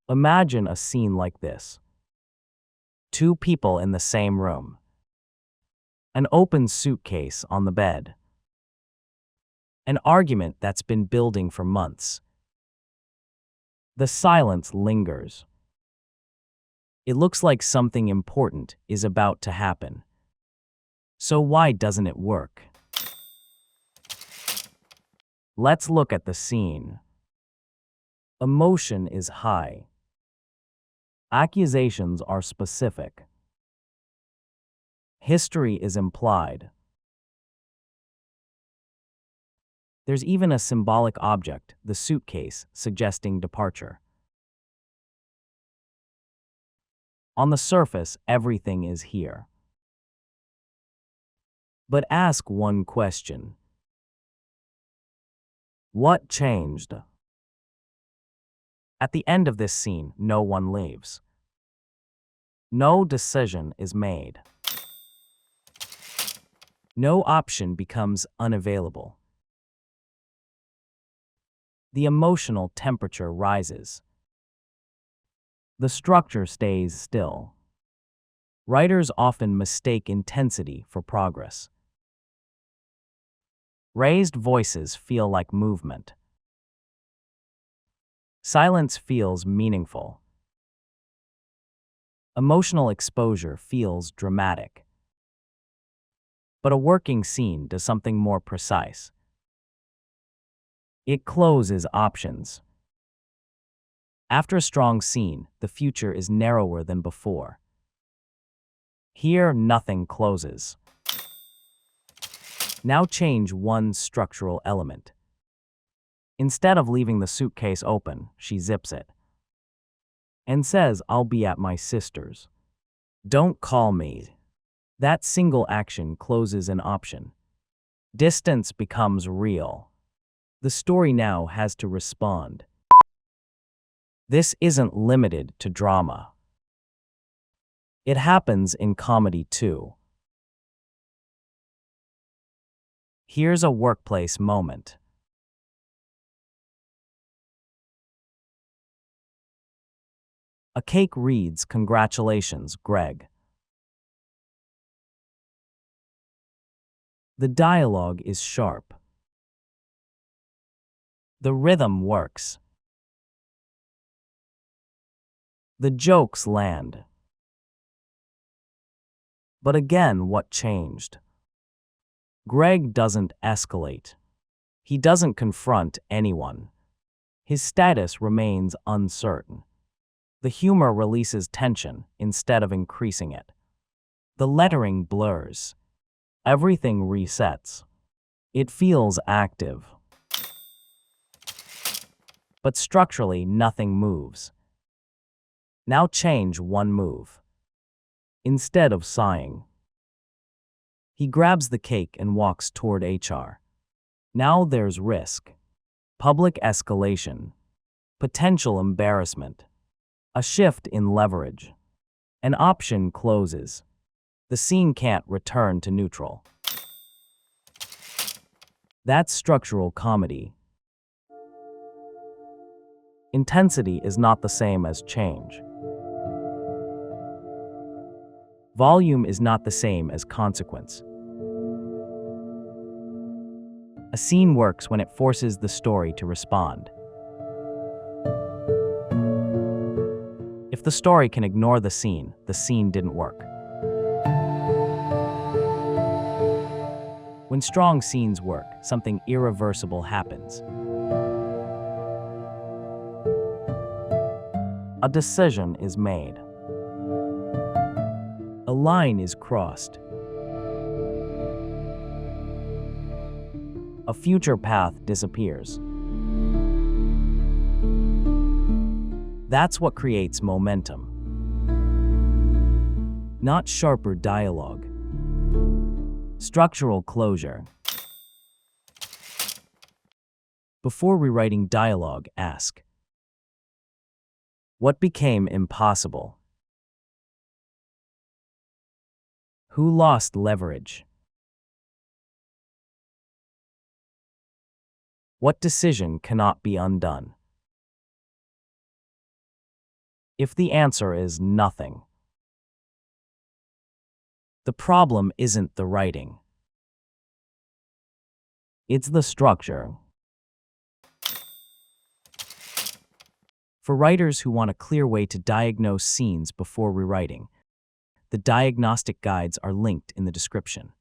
Imagine a scene like this. Two people in the same room. An open suitcase on the bed. An argument that's been building for months. The silence lingers. It looks like something important is about to happen. So why doesn't it work? Let's look at the scene. Emotion is high. Accusations are specific. History is implied. There's even a symbolic object, the suitcase, suggesting departure. On the surface, everything is here. But ask one question. What changed? At the end of this scene, no one leaves. No decision is made. No option becomes unavailable. The emotional temperature rises. The structure stays still. Writers often mistake intensity for progress. Raised voices feel like movement. Silence feels meaningful. Emotional exposure feels dramatic. But a working scene does something more precise. It closes options. After a strong scene, the future is narrower than before. Here, nothing closes. Now change one structural element. Instead of leaving the suitcase open, she zips it and says, "I'll be at my sister's. Don't call me." That single action closes an option. Distance becomes real. The story now has to respond. This isn't limited to drama. It happens in comedy too. Here's a workplace moment. A cake reads, "Congratulations, Greg." The dialogue is sharp. The rhythm works. The jokes land. But again, what changed? Greg doesn't escalate. He doesn't confront anyone. His status remains uncertain. The humor releases tension instead of increasing it. The lettering blurs. Everything resets. It feels active. But structurally, nothing moves. Now change one move. Instead of sighing, he grabs the cake and walks toward HR. Now there's risk. Public escalation. Potential embarrassment. A shift in leverage. An option closes. The scene can't return to neutral. That's structural comedy. Intensity is not the same as change. Volume is not the same as consequence. A scene works when it forces the story to respond. If the story can ignore the scene didn't work. When strong scenes work, something irreversible happens. A decision is made. A line is crossed. A future path disappears. That's what creates momentum. Not sharper dialogue. Structural closure. Before rewriting dialogue, ask, what became impossible? Who lost leverage? What decision cannot be undone? if the answer is nothing. The problem isn't the writing. It's the structure. For writers who want a clear way to diagnose scenes before rewriting, the diagnostic guides are linked in the description.